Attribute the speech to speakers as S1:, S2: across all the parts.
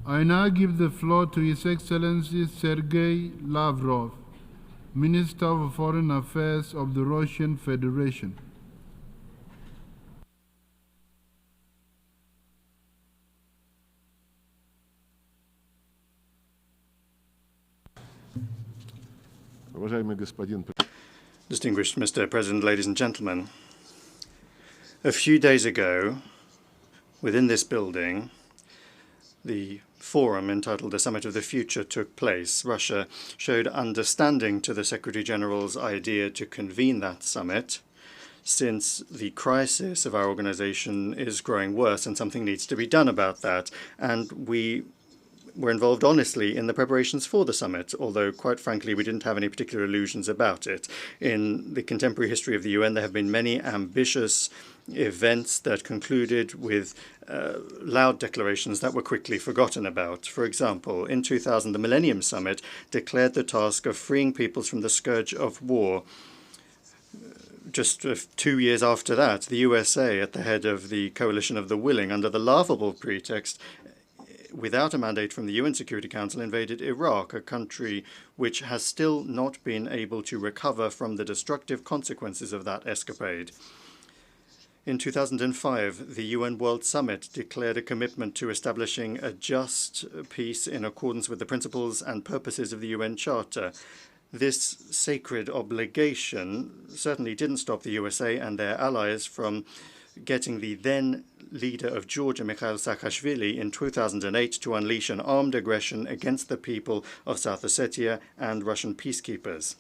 S1: I now give the floor to His Excellency Sergey Lavrov, Minister of Foreign Affairs of the Russian Federation.
S2: Distinguished Mr. President, ladies and gentlemen, a few days ago, within this building, the forum entitled The Summit of the Future took place. Russia showed understanding to the Secretary-General's idea to convene that summit, since the crisis of our organization is growing worse and something needs to be done about that. And we were involved honestly in the preparations for the summit, although quite frankly we didn't have any particular illusions about it. In the contemporary history of the UN, there have been many ambitious events that concluded with loud declarations that were quickly forgotten about. For example, in 2000, the Millennium Summit declared the task of freeing peoples from the scourge of war. Just 2 years after that, the USA, at the head of the Coalition of the Willing, under the laughable pretext, without a mandate from the UN Security Council, invaded Iraq, a country which has still not been able to recover from the destructive consequences of that escapade. In 2005, the UN World Summit declared a commitment to establishing a just peace in accordance with the principles and purposes of the UN Charter. This sacred obligation certainly didn't stop the USA and their allies from getting the then leader of Georgia, Mikhail Saakashvili, in 2008 to unleash an armed aggression against the people of South Ossetia and Russian peacekeepers.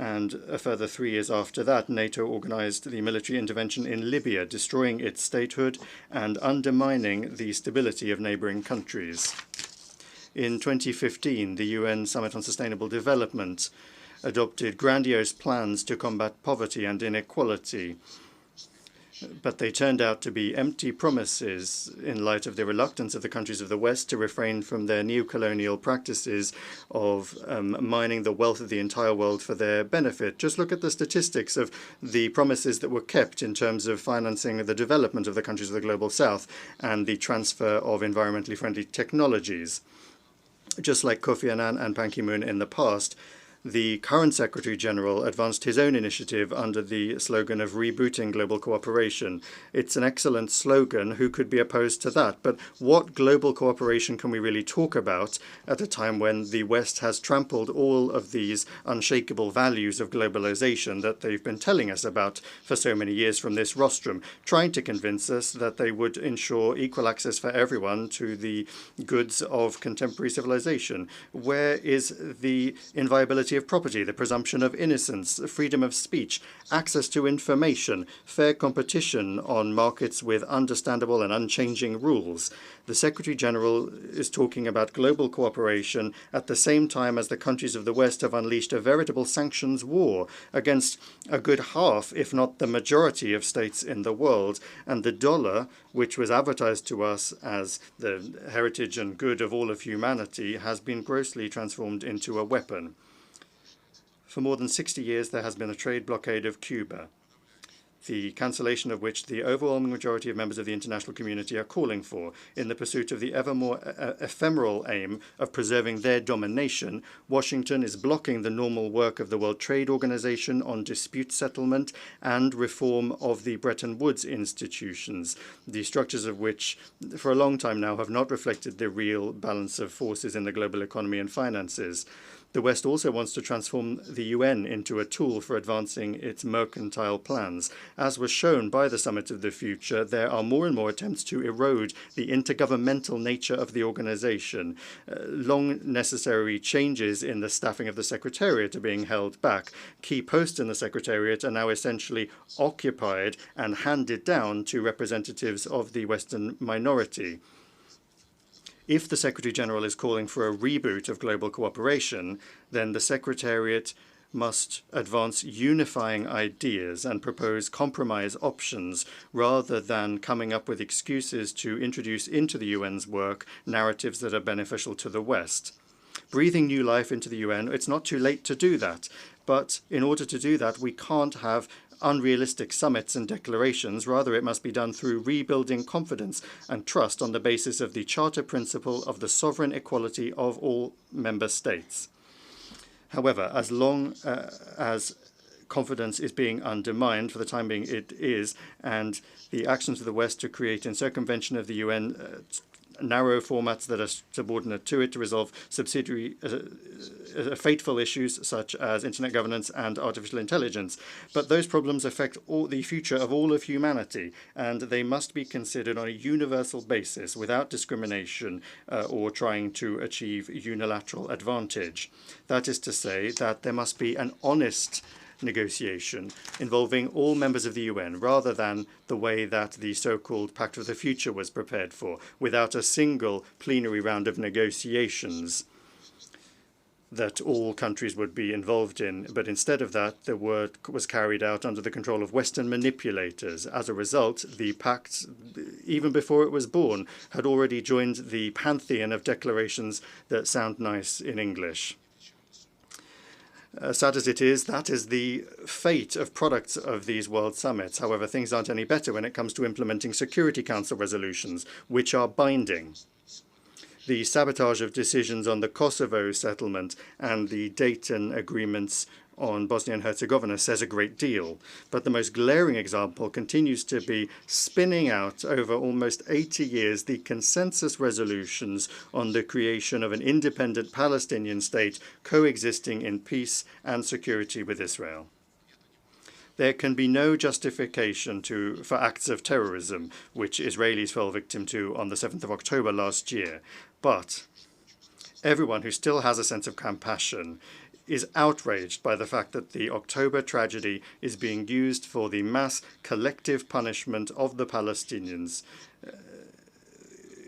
S2: And a further 3 years after that, NATO organized the military intervention in Libya, destroying its statehood and undermining the stability of neighboring countries. In 2015, the UN Summit on Sustainable Development adopted grandiose plans to combat poverty and inequality, but they turned out to be empty promises in light of the reluctance of the countries of the West to refrain from their neo-colonial practices of mining the wealth of the entire world for their benefit. Just look at the statistics of the promises that were kept in terms of financing the development of the countries of the Global South and the transfer of environmentally friendly technologies. Just like Kofi Annan and Ban Ki-moon in the past, the current Secretary-General advanced his own initiative under the slogan of rebooting global cooperation. It's an excellent slogan. Who could be opposed to that? But what global cooperation can we really talk about at a time when the West has trampled all of these unshakable values of globalization that they've been telling us about for so many years from this rostrum, trying to convince us that they would ensure equal access for everyone to the goods of contemporary civilization? Where is the inviolability of property, the presumption of innocence, freedom of speech, access to information, fair competition on markets with understandable and unchanging rules? The Secretary-General is talking about global cooperation at the same time as the countries of the West have unleashed a veritable sanctions war against a good half, if not the majority, of states in the world. And the dollar, which was advertised to us as the heritage and good of all of humanity, has been grossly transformed into a weapon. For more than 60 years, there has been a trade blockade of Cuba, the cancellation of which the overwhelming majority of members of the international community are calling for. In the pursuit of the ever more ephemeral aim of preserving their domination, Washington is blocking the normal work of the World Trade Organization on dispute settlement and reform of the Bretton Woods institutions, the structures of which for a long time now have not reflected the real balance of forces in the global economy and finances. The West also wants to transform the UN into a tool for advancing its mercantile plans. As was shown by the Summit of the Future, there are more and more attempts to erode the intergovernmental nature of the organization. Long necessary changes in the staffing of the Secretariat are being held back. Key posts in the Secretariat are now essentially occupied and handed down to representatives of the Western minority. If the Secretary-General is calling for a reboot of global cooperation, then the Secretariat must advance unifying ideas and propose compromise options rather than coming up with excuses to introduce into the UN's work narratives that are beneficial to the West. Breathing new life into the UN, it's not too late to do that. But in order to do that, we can't have unrealistic summits and declarations. Rather, it must be done through rebuilding confidence and trust on the basis of the Charter principle of the sovereign equality of all member states. However, as long as confidence is being undermined, for the time being it is, and the actions of the West to create in circumvention of the UN narrow formats that are subordinate to it to resolve subsidiary fateful issues such as internet governance and artificial intelligence. But those problems affect the future of all of humanity, and they must be considered on a universal basis without discrimination or trying to achieve unilateral advantage. That is to say that there must be an honest negotiation involving all members of the UN, rather than the way that the so-called Pact of the Future was prepared for, without a single plenary round of negotiations that all countries would be involved in. But instead of that, the work was carried out under the control of Western manipulators. As a result, the pact, even before it was born, had already joined the pantheon of declarations that sound nice in English. Sad as it is, that is the fate of products of these world summits. However, things aren't any better when it comes to implementing Security Council resolutions, which are binding. The sabotage of decisions on the Kosovo settlement and the Dayton agreements on Bosnia and Herzegovina says a great deal. But the most glaring example continues to be spinning out over almost 80 years the consensus resolutions on the creation of an independent Palestinian state coexisting in peace and security with Israel. There can be no justification for acts of terrorism, which Israelis fell victim to on the 7th of October last year. But everyone who still has a sense of compassion is outraged by the fact that the October tragedy is being used for the mass collective punishment of the Palestinians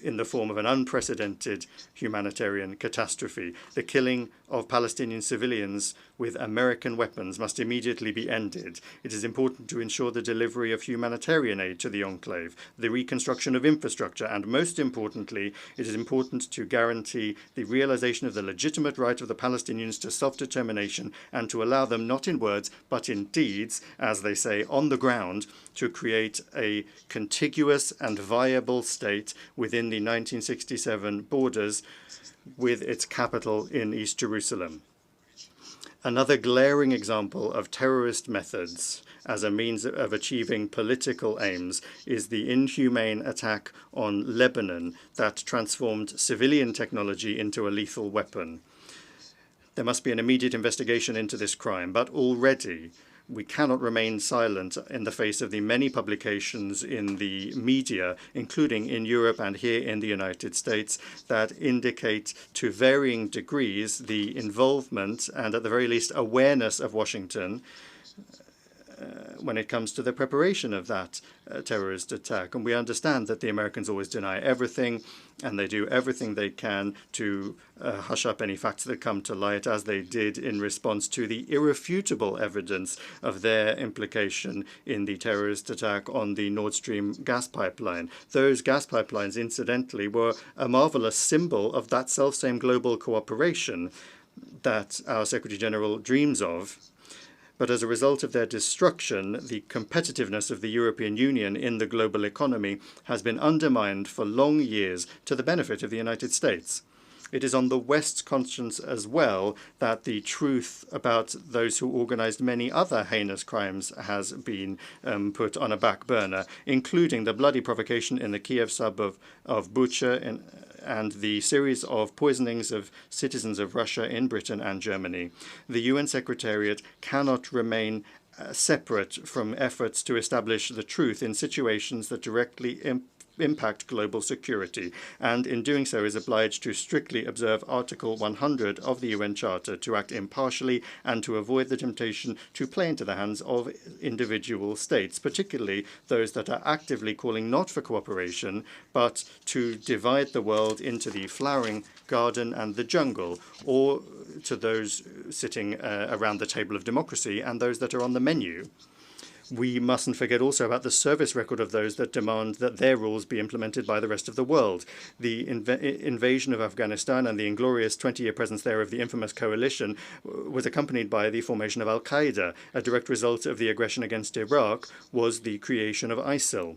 S2: in the form of an unprecedented humanitarian catastrophe. The killing of Palestinian civilians with American weapons must immediately be ended. It is important to ensure the delivery of humanitarian aid to the enclave, the reconstruction of infrastructure, and most importantly, it is important to guarantee the realization of the legitimate right of the Palestinians to self-determination and to allow them, not in words, but in deeds, as they say, on the ground, to create a contiguous and viable state within the 1967 borders with its capital in East Jerusalem. Another glaring example of terrorist methods as a means of achieving political aims is the inhumane attack on Lebanon that transformed civilian technology into a lethal weapon. There must be an immediate investigation into this crime, but already we cannot remain silent in the face of the many publications in the media, including in Europe and here in the United States, that indicate to varying degrees the involvement and at the very least awareness of Washington when it comes to the preparation of that terrorist attack. And we understand that the Americans always deny everything, and they do everything they can to hush up any facts that come to light, as they did in response to the irrefutable evidence of their implication in the terrorist attack on the Nord Stream gas pipeline. Those gas pipelines, incidentally, were a marvelous symbol of that selfsame global cooperation that our Secretary General dreams of. But as a result of their destruction, the competitiveness of the European Union in the global economy has been undermined for long years to the benefit of the United States. It is on the West's conscience as well that the truth about those who organized many other heinous crimes has been put on a back burner, including the bloody provocation in the Kiev suburb of Bucha and the series of poisonings of citizens of Russia in Britain and Germany. The UN Secretariat cannot remain separate from efforts to establish the truth in situations that directly impact global security, and in doing so is obliged to strictly observe Article 100 of the UN Charter, to act impartially and to avoid the temptation to play into the hands of individual states, particularly those that are actively calling not for cooperation, but to divide the world into the flowering garden and the jungle, or to those sitting around the table of democracy and those that are on the menu. We mustn't forget also about the service record of those that demand that their rules be implemented by the rest of the world. The invasion of Afghanistan and the inglorious 20-year presence there of the infamous coalition was accompanied by the formation of Al-Qaeda. A direct result of the aggression against Iraq was the creation of ISIL.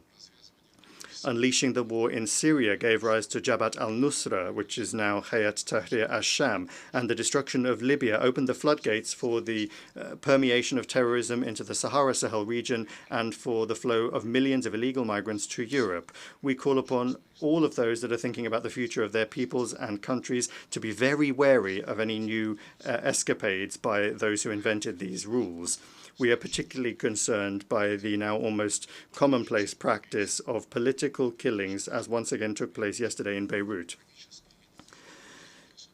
S2: Unleashing the war in Syria gave rise to Jabhat al-Nusra, which is now Hayat Tahrir al-Sham, and the destruction of Libya opened the floodgates for the permeation of terrorism into the Sahara-Sahel region and for the flow of millions of illegal migrants to Europe. We call upon all of those that are thinking about the future of their peoples and countries to be very wary of any new escapades by those who invented these rules. We are particularly concerned by the now almost commonplace practice of political killings, as once again took place yesterday in Beirut.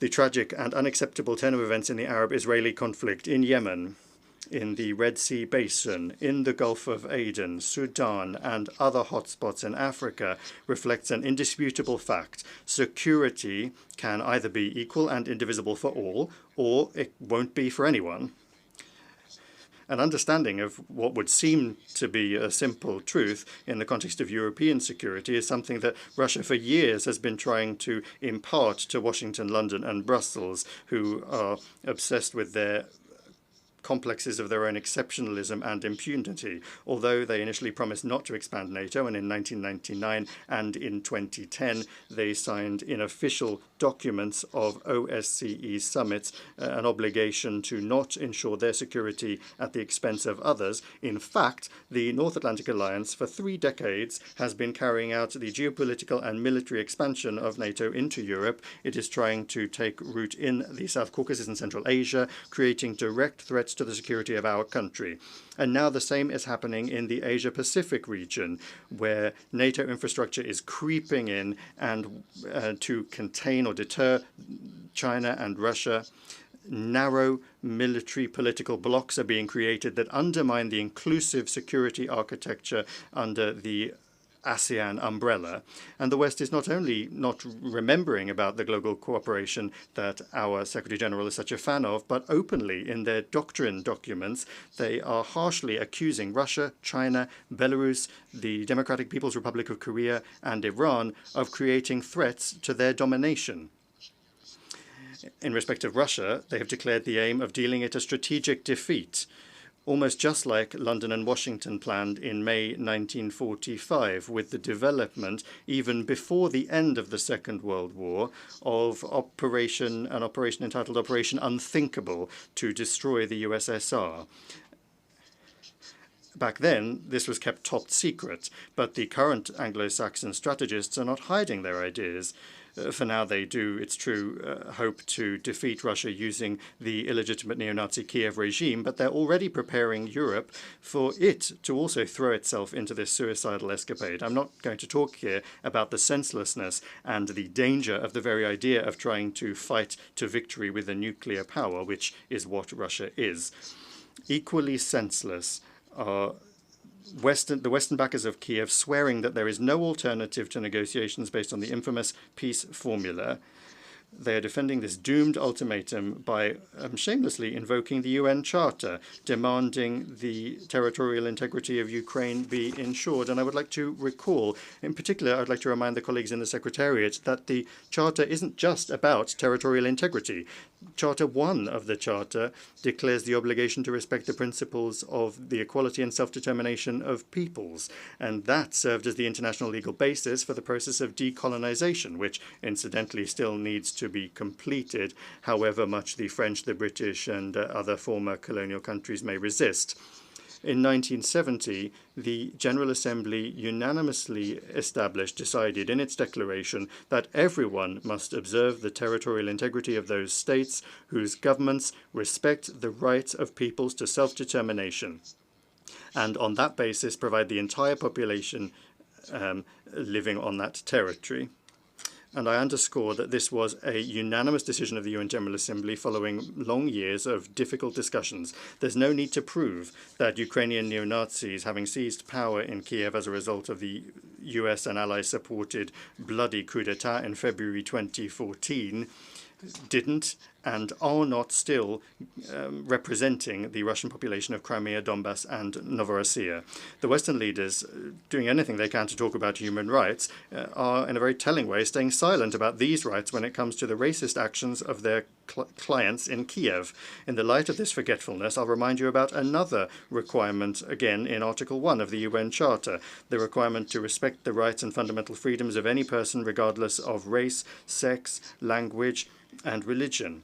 S2: The tragic and unacceptable turn of events in the Arab-Israeli conflict in Yemen, in the Red Sea Basin, in the Gulf of Aden, Sudan, and other hotspots in Africa reflects an indisputable fact. Security can either be equal and indivisible for all, or it won't be for anyone. An understanding of what would seem to be a simple truth in the context of European security is something that Russia for years has been trying to impart to Washington, London, and Brussels, who are obsessed with their complexes of their own exceptionalism and impunity. Although they initially promised not to expand NATO, and in 1999 and in 2010 they signed in official documents of OSCE summits an obligation to not ensure their security at the expense of others. In fact, the North Atlantic Alliance for 3 decades has been carrying out the geopolitical and military expansion of NATO into Europe. It is trying to take root in the South Caucasus and Central Asia, creating direct threats to the security of our country. And now the same is happening in the Asia-Pacific region, where NATO infrastructure is creeping in and to contain or deter China and Russia. Narrow military political blocs are being created that undermine the inclusive security architecture under the ASEAN umbrella. And the West is not only not remembering about the global cooperation that our Secretary General is such a fan of, but openly in their doctrine documents, they are harshly accusing Russia, China, Belarus, the Democratic People's Republic of Korea, and Iran of creating threats to their domination. In respect of Russia, they have declared the aim of dealing it a strategic defeat, almost just like London and Washington planned in May 1945, with the development, even before the end of the Second World War, of an operation entitled Operation Unthinkable to destroy the USSR. Back then, this was kept top secret, but the current Anglo-Saxon strategists are not hiding their ideas. For now, they do, it's true, hope to defeat Russia using the illegitimate neo-Nazi Kiev regime, but they're already preparing Europe for it to also throw itself into this suicidal escapade. I'm not going to talk here about the senselessness and the danger of the very idea of trying to fight to victory with a nuclear power, which is what Russia is. Equally senseless are the Western backers of Kiev swearing that there is no alternative to negotiations based on the infamous peace formula. They are defending this doomed ultimatum by shamelessly invoking the UN Charter, demanding the territorial integrity of Ukraine be ensured. And I would like to recall, in particular, I'd like to remind the colleagues in the Secretariat that the Charter isn't just about territorial integrity. Charter 1 of the Charter declares the obligation to respect the principles of the equality and self-determination of peoples, and that served as the international legal basis for the process of decolonization, which incidentally still needs to be completed, however much the French, the British, and other former colonial countries may resist. In 1970, the General Assembly unanimously decided in its declaration that everyone must observe the territorial integrity of those states whose governments respect the right of peoples to self-determination, and on that basis provide the entire population living on that territory. And I underscore that this was a unanimous decision of the UN General Assembly following long years of difficult discussions. There's no need to prove that Ukrainian neo-Nazis, having seized power in Kiev as a result of the US and Allies-supported bloody coup d'etat in February 2014, didn't and are not still representing the Russian population of Crimea, Donbass, and Novorossiya. The Western leaders, doing anything they can to talk about human rights, are in a very telling way staying silent about these rights when it comes to the racist actions of their clients in Kiev. In the light of this forgetfulness, I'll remind you about another requirement, again in Article 1 of the UN Charter, the requirement to respect the rights and fundamental freedoms of any person regardless of race, sex, language, and religion.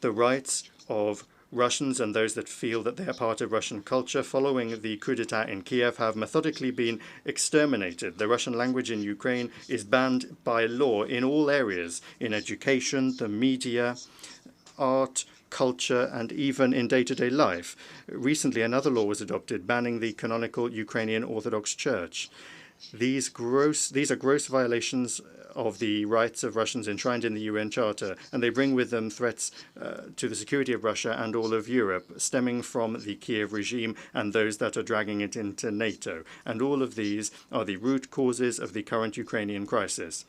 S2: The rights of Russians and those that feel that they are part of Russian culture following the coup d'etat in Kiev have methodically been exterminated. The Russian language in Ukraine is banned by law in all areas, in education, the media, art, culture, and even in day-to-day life. Recently, another law was adopted banning the canonical Ukrainian Orthodox Church. These are gross violations of the rights of Russians enshrined in the UN Charter, and they bring with them threats to the security of Russia and all of Europe, stemming from the Kiev regime and those that are dragging it into NATO. And all of these are the root causes of the current Ukrainian crisis.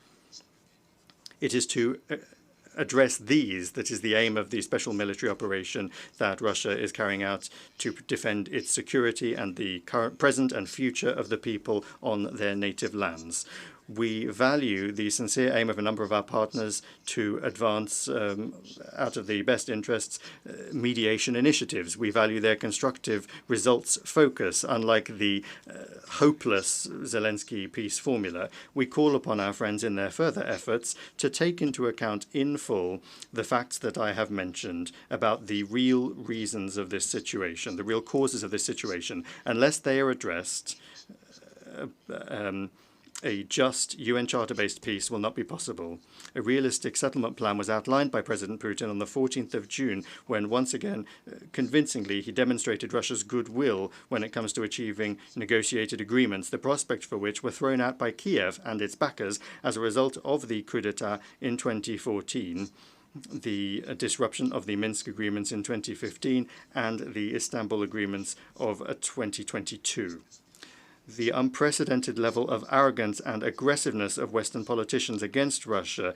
S2: It is to address these that is the aim of the special military operation that Russia is carrying out to defend its security and the current, present and future of the people on their native lands. We value the sincere aim of a number of our partners to advance, out of the best interests, mediation initiatives. We value their constructive results focus. Unlike the hopeless Zelensky peace formula, we call upon our friends in their further efforts to take into account in full the facts that I have mentioned about the real reasons of this situation, the real causes of this situation. Unless they are addressed, a just UN Charter-based peace will not be possible. A realistic settlement plan was outlined by President Putin on the 14th of June, when once again, convincingly, he demonstrated Russia's goodwill when it comes to achieving negotiated agreements, the prospect for which were thrown out by Kiev and its backers as a result of the coup d'etat in 2014. The disruption of the Minsk agreements in 2015 and the Istanbul agreements of 2022. The unprecedented level of arrogance and aggressiveness of Western politicians against Russia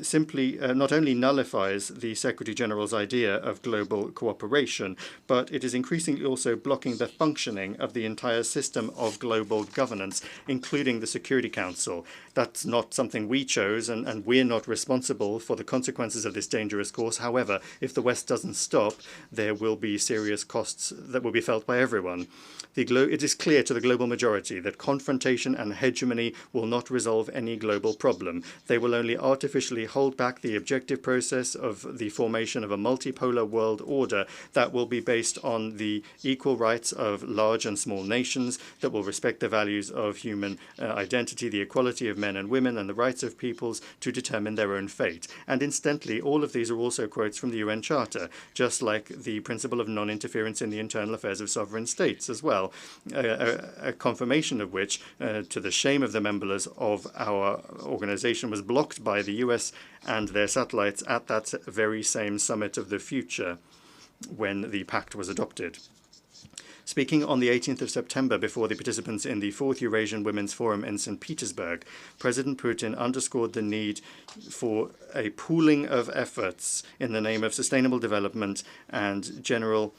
S2: simply not only nullifies the Secretary General's idea of global cooperation, but it is increasingly also blocking the functioning of the entire system of global governance, including the Security Council. That's not something we chose, and we're not responsible for the consequences of this dangerous course. However, if the West doesn't stop, there will be serious costs that will be felt by everyone. It is clear to the global majority that confrontation and hegemony will not resolve any global problem. They will only artificially hold back the objective process of the formation of a multipolar world order that will be based on the equal rights of large and small nations, that will respect the values of human identity, the equality of men and women, and the rights of peoples to determine their own fate. And incidentally, all of these are also quotes from the UN Charter, just like the principle of non-interference in the internal affairs of sovereign states as well. A confirmation of which, to the shame of the members of our organization, was blocked by the US and their satellites at that very same summit of the future when the pact was adopted. Speaking on the 18th of September before the participants in the 4th Eurasian Women's Forum in St. Petersburg, President Putin underscored the need for a pooling of efforts in the name of sustainable development and general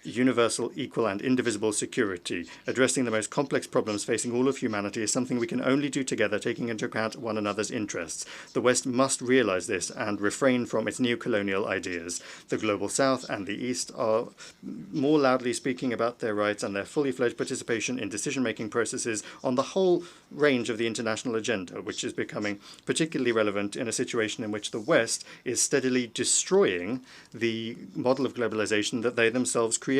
S2: universal, equal, and indivisible security. Addressing the most complex problems facing all of humanity is something we can only do together, taking into account one another's interests. The West must realize this and refrain from its neo-colonial ideas. The Global South and the East are more loudly speaking about their rights and their fully fledged participation in decision-making processes on the whole range of the international agenda, which is becoming particularly relevant in a situation in which the West is steadily destroying the model of globalization that they themselves created.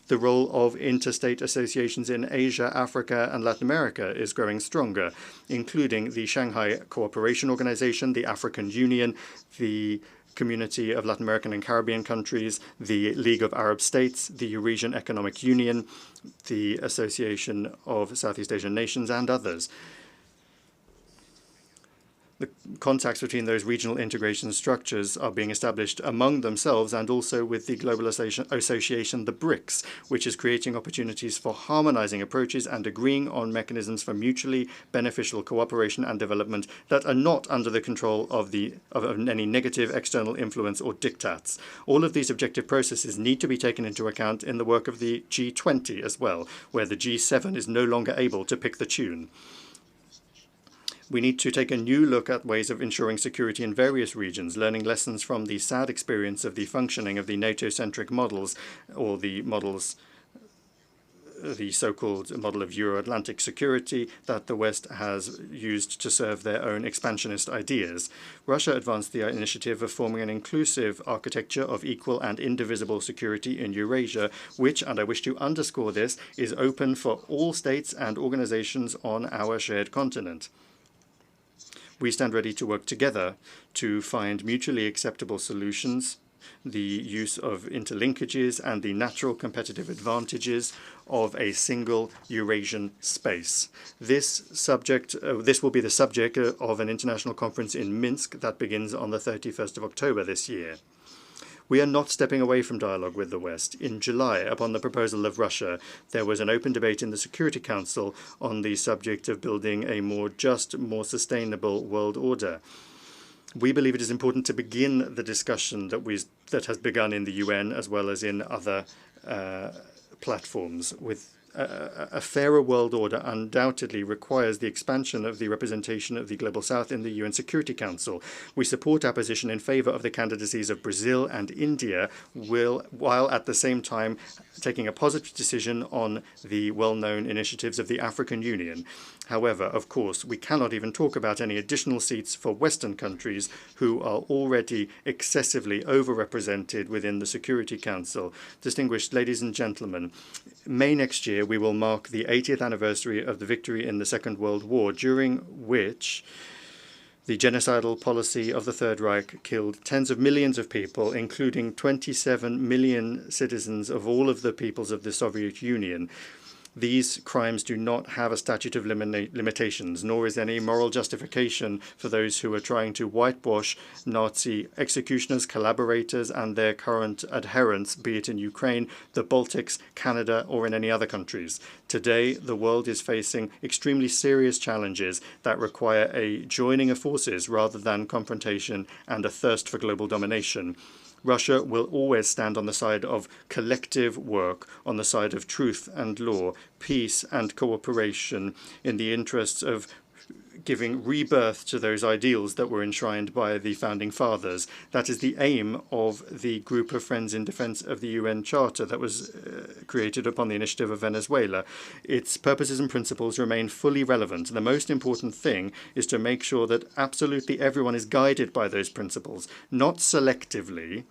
S2: The role of interstate associations in Asia, Africa, and Latin America is growing stronger, including the Shanghai Cooperation Organization, the African Union, the Community of Latin American and Caribbean Countries, the League of Arab States, the Eurasian Economic Union, the Association of Southeast Asian Nations, and others. The contacts between those regional integration structures are being established among themselves and also with the global association, the BRICS, which is creating opportunities for harmonizing approaches and agreeing on mechanisms for mutually beneficial cooperation and development that are not under the control of any negative external influence or diktats. All of these objective processes need to be taken into account in the work of the G20 as well, where the G7 is no longer able to pick the tune. We need to take a new look at ways of ensuring security in various regions, learning lessons from the sad experience of the functioning of the NATO-centric models, or the so-called model of Euro-Atlantic security that the West has used to serve their own expansionist ideas. Russia advanced the initiative of forming an inclusive architecture of equal and indivisible security in Eurasia, which, and I wish to underscore this, is open for all states and organizations on our shared continent. We stand ready to work together to find mutually acceptable solutions, the use of interlinkages and the natural competitive advantages of a single Eurasian space. This will be the subject of an international conference in Minsk that begins on the 31st of October this year. We are not stepping away from dialogue with the West. In July, upon the proposal of Russia, there was an open debate in the Security Council on the subject of building a more just, more sustainable world order. We believe it is important to begin the discussion that has begun in the UN as well as in other platforms. With a fairer world order undoubtedly requires the expansion of the representation of the Global South in the UN Security Council. We support our position in favor of the candidacies of Brazil and India, while at the same time taking a positive decision on the well-known initiatives of the African Union. However, of course, we cannot even talk about any additional seats for Western countries who are already excessively overrepresented within the Security Council. Distinguished ladies and gentlemen, May next year we will mark the 80th anniversary of the victory in the Second World War, during which the genocidal policy of the Third Reich killed tens of millions of people, including 27 million citizens of all of the peoples of the Soviet Union. These crimes do not have a statute of limitations, nor is any moral justification for those who are trying to whitewash Nazi executioners, collaborators, and their current adherents, be it in Ukraine, the Baltics, Canada, or in any other countries. Today, the world is facing extremely serious challenges that require a joining of forces rather than confrontation and a thirst for global domination. Russia will always stand on the side of collective work, on the side of truth and law, peace and cooperation, in the interests of giving rebirth to those ideals that were enshrined by the Founding Fathers. That is the aim of the Group of Friends in Defense of the UN Charter that was created upon the initiative of Venezuela. Its purposes and principles remain fully relevant. The most important thing is to make sure that absolutely everyone is guided by those principles, not selectively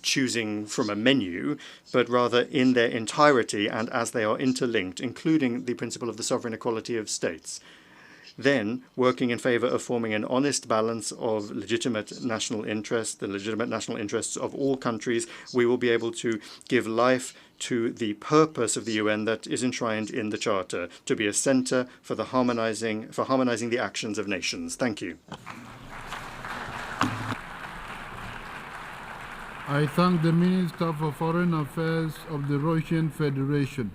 S2: choosing from a menu, but rather in their entirety and as they are interlinked, including the principle of the sovereign equality of states. Then, working in favor of forming an honest balance of legitimate national interests, the legitimate national interests of all countries, we will be able to give life to the purpose of the UN that is enshrined in the Charter, to be a center for harmonizing the actions of nations. Thank you.
S1: I thank the Minister for Foreign Affairs of the Russian Federation.